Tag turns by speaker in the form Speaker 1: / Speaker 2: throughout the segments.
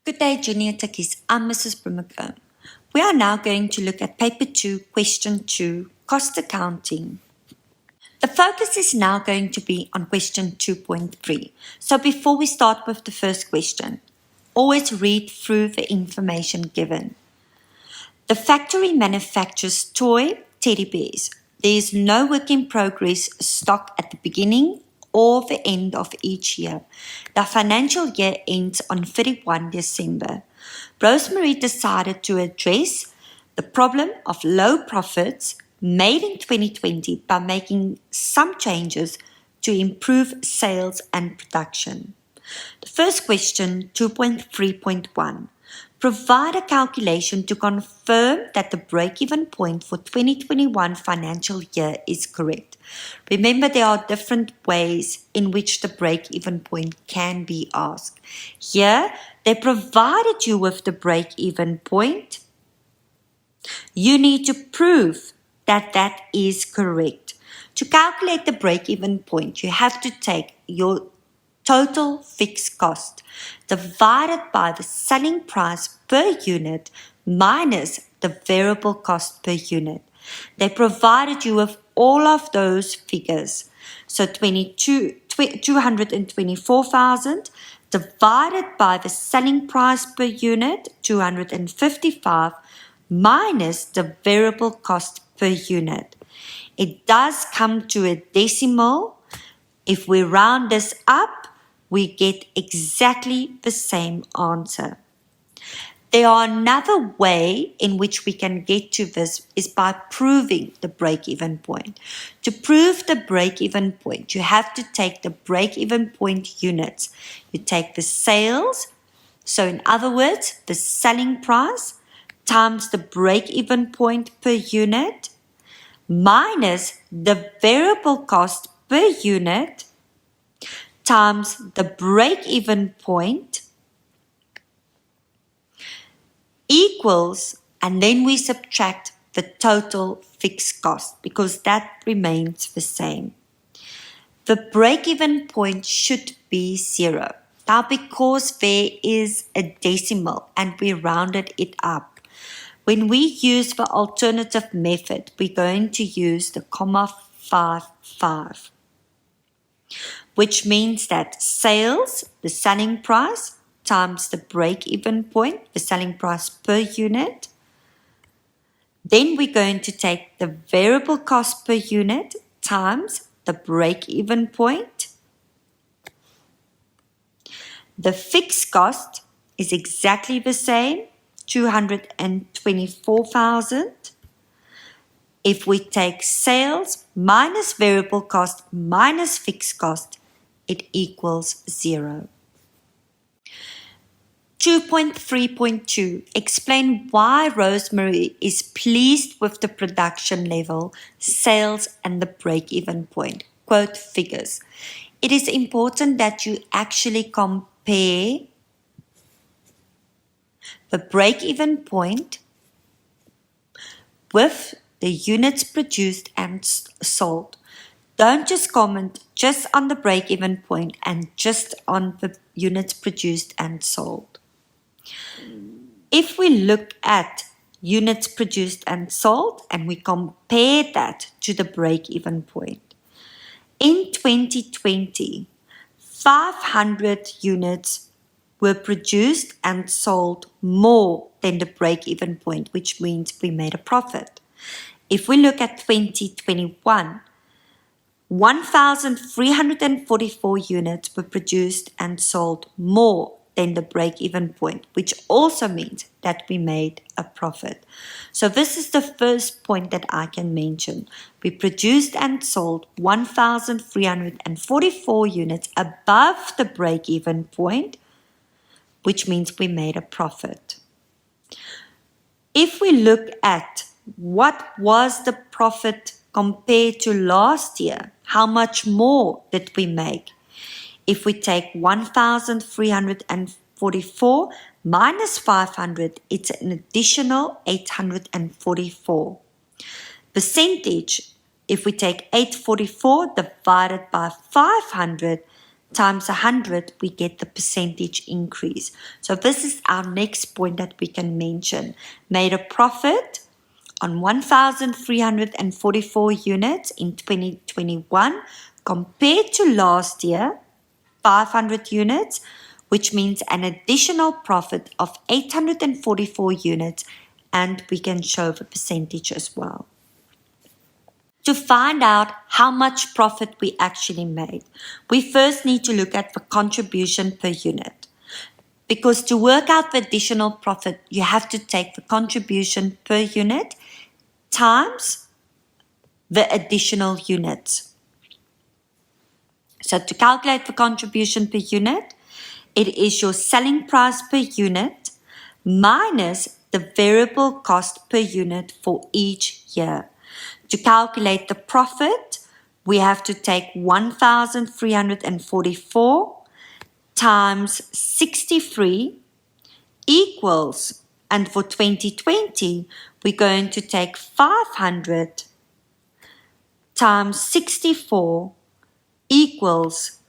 Speaker 1: Good day, Junior Techies. I'm Mrs. Brimacombe. We are now going to look at Paper 2, Question 2, Cost Accounting. The focus is now going to be on Question 2.3. So before we start with the first question, always read through the information given. The factory manufactures toy teddy bears. There is no work in progress stock at the beginning or the end of each year. The financial year ends on 31 December. Rosemary decided to address the problem of low profits made in 2020 by making some changes to improve sales and production. The first question, 2.3.1. Provide a calculation to confirm that the break-even point for 2021 financial year is correct. Remember, there are different ways in which the break-even point can be asked. Here, they provided you with the break-even point. You need to prove that that is correct. To calculate the break-even point, you have to take your total fixed cost divided by the selling price per unit minus the variable cost per unit. They provided you with all of those figures. So 224,000 divided by the selling price per unit, 255, minus the variable cost per unit. It does come to a decimal. If we round this up, we get exactly the same answer. There are another way in which we can get to this is by proving the break-even point. To prove the break-even point, you have to take the break-even point units. You take the sales, so in other words, the selling price times the break-even point per unit minus the variable cost per unit times the break-even point equals, and then we subtract the total fixed cost because that remains the same. The break-even point should be 0. Now, because there is a decimal and we rounded it up, when we use the alternative method, we're going to use the 0.55, which means that sales, the selling price, times the break-even point, the selling price per unit. Then we're going to take the variable cost per unit times the break-even point. The fixed cost is exactly the same, 224,000. If we take sales minus variable cost minus fixed cost, it equals 0. 2.3.2. Explain why Rosemary is pleased with the production level, sales, and the break-even point. Quote figures. It is important that you actually compare the break-even point with the units produced and sold. Don't just comment just on the break-even point and just on the units produced and sold. If we look at units produced and sold and we compare that to the break-even point, in 2020, 500 units were produced and sold more than the break-even point, which means we made a profit. If we look at 2021, 1,344 units were produced and sold more than the break-even point, which also means that we made a profit. So this is the first point that I can mention. We produced and sold 1,344 units above the break-even point, which means we made a profit. If we look at what was the profit compared to last year, how much more did we make? If we take 1,344 minus 500, it's an additional 844. Percentage, if we take 844 divided by 500, times 100, we get the percentage increase. So this is our next point that we can mention. Made a profit on 1,344 units in 2021 compared to last year, 500 units, which means an additional profit of 844 units, and we can show the percentage as well. To find out how much profit we actually made, we first need to look at the contribution per unit. Because to work out the additional profit, you have to take the contribution per unit times the additional units. So to calculate the contribution per unit, it is your selling price per unit minus the variable cost per unit for each year. To calculate the profit, we have to take 1,344 times 63 equals, and for 2020, we're going to take 500 times 64 equals.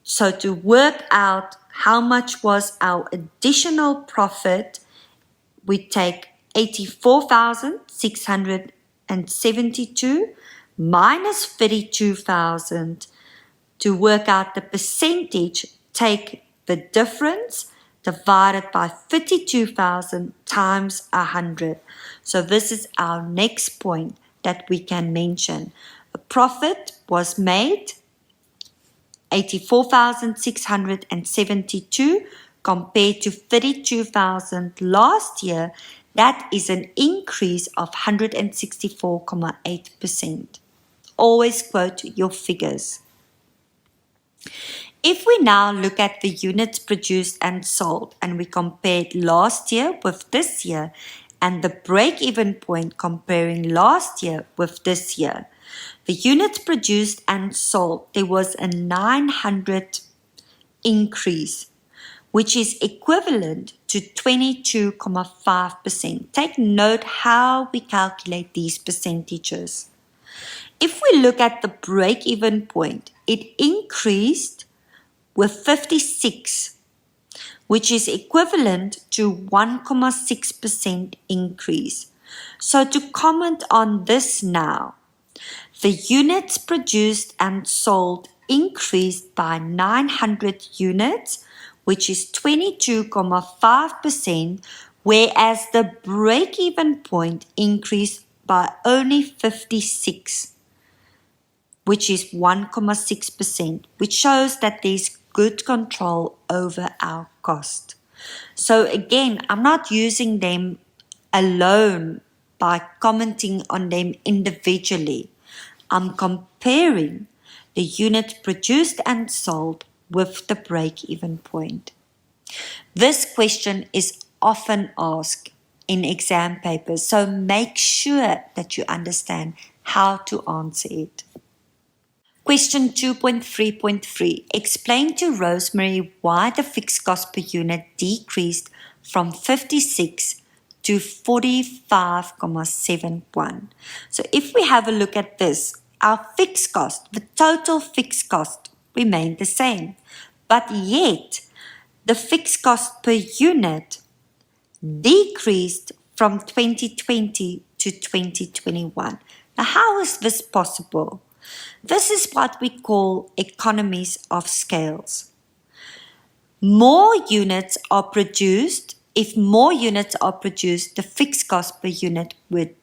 Speaker 1: So to work out how much was our additional profit, we take 84,672 minus 32,000. To work out the percentage, take the difference divided by 52,000 times 100. So this is our next point that we can mention. A profit was made 84,672 compared to 32,000 last year. That is an increase of 164.8%. Always quote your figures. If we now look at the units produced and sold, and we compared last year with this year, and the break-even point comparing last year with this year, the units produced and sold, there was a 900 increase, which is equivalent to 22.5%. Take note how we calculate these percentages. If we look at the break-even point, it increased with 56, which is equivalent to 1.6% increase. So to comment on this now, the units produced and sold increased by 900 units, which is 22.5%, whereas the break-even point increased by only 56, which is 1.6%, which shows that there's good control over our cost. So again, I'm not using them alone by commenting on them individually. I'm comparing the units produced and sold with the break-even point. This question is often asked in exam papers, so make sure that you understand how to answer it. Question 2.3.3. Explain to Rosemary why the fixed cost per unit decreased from 56 to 45.71. So if we have a look at this, our fixed cost, the total fixed cost remained the same, but yet the fixed cost per unit decreased from 2020 to 2021. Now, how is this possible? This is what we call economies of scales. More units are produced. If more units are produced, the fixed cost per unit would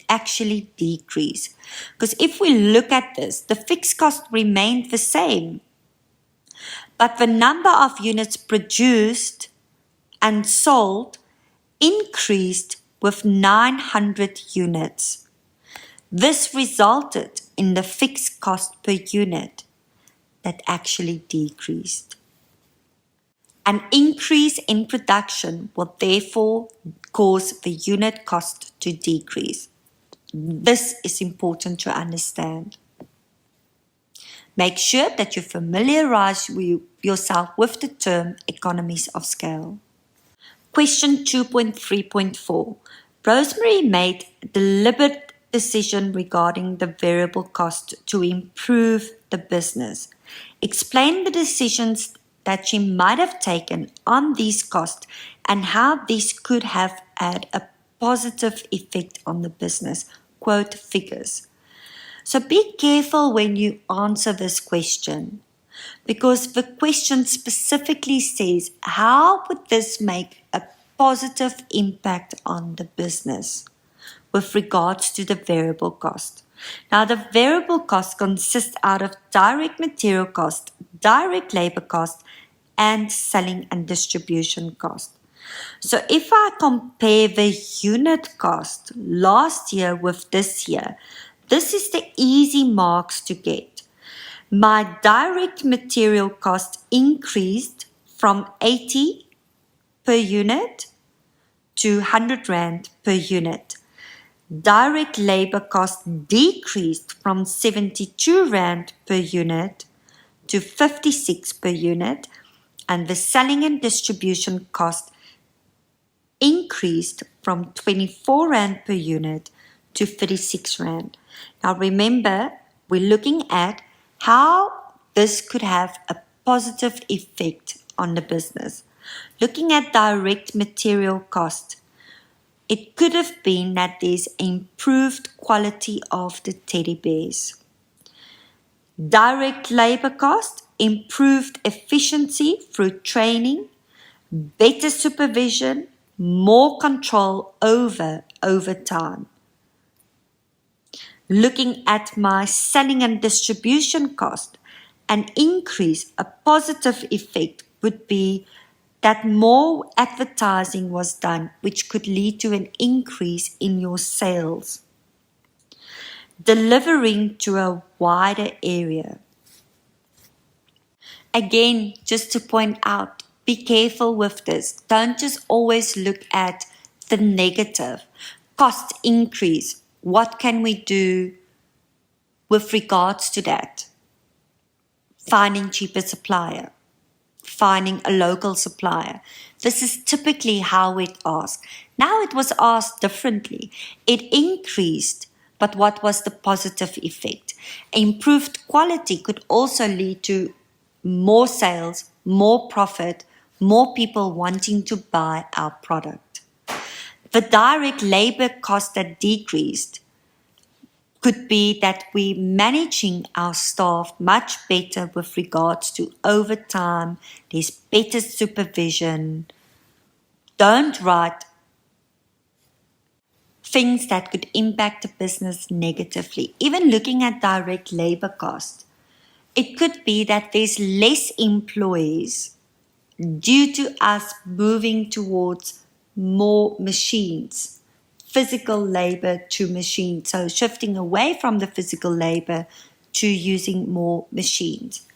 Speaker 1: actually decrease. Because if we look at this, the fixed cost remained the same, but the number of units produced and sold increased with 900 units. This resulted in the fixed cost per unit that actually decreased. An increase in production will therefore cause the unit cost to decrease. This is important to understand. Make sure that you familiarize yourself with the term economies of scale. Question 2.3.4. Rosemary made a deliberate decision regarding the variable cost to improve the business. Explain the decisions that she might have taken on these costs and how these could have had a positive effect on the business. Quote figures. So be careful when you answer this question, because the question specifically says, how would this make a positive impact on the business with regards to the variable cost? Now, the variable cost consists out of direct material cost, direct labor cost, and selling and distribution cost. So if I compare the unit cost last year with this year, this is the easy marks to get. My direct material cost increased from 80 per unit to 100 Rand per unit. Direct labor cost decreased from 72 Rand per unit to 56 per unit, and the selling and distribution cost increased from 24 Rand per unit to 36 Rand. Now remember, we're looking at how this could have a positive effect on the business. Looking at direct material cost, it could have been that there's improved quality of the teddy bears. Direct labor cost, improved efficiency through training, better supervision, more control over time. Looking at my selling and distribution cost, an increase, a positive effect would be that more advertising was done, which could lead to an increase in your sales. Delivering to a wider area. Again, just to point out, be careful with this. Don't just always look at the negative. Cost increase. What can we do with regards to that? Finding cheaper supplier. Finding a local supplier. This is typically how it asked. Now it was asked differently. It increased, but what was the positive effect? Improved quality could also lead to more sales, more profit, more people wanting to buy our product. The direct labor cost that decreased could be that we're managing our staff much better with regards to overtime, there's better supervision. Don't write things that could impact the business negatively. Even looking at direct labor cost, it could be that there's less employees due to us moving towards more machines. Physical labor to machines. So shifting away from the physical labor to using more machines.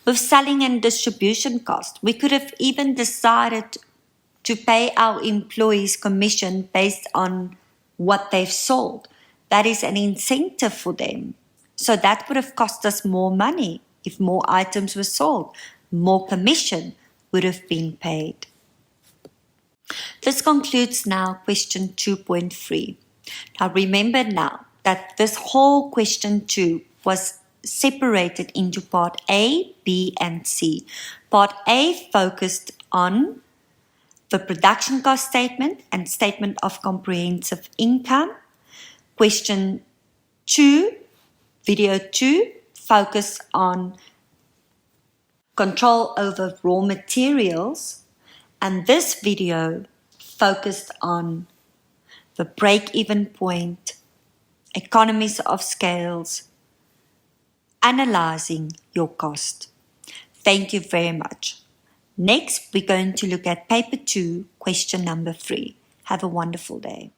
Speaker 1: With selling and distribution cost, we could have even decided to pay our employees commission based on what they've sold. That is an incentive for them. So that would have cost us more money if more items were sold. More commission would have been paid. This concludes now question 2.3. Now remember now that this whole question 2 was separated into part A, B, and C. Part A focused on the production cost statement and statement of comprehensive income. Question 2, video 2, focused on control over raw materials. And this video focused on the break-even point, economies of scales, analyzing your cost. Thank you very much. Next, we're going to look at paper 2, question number 3. Have a wonderful day.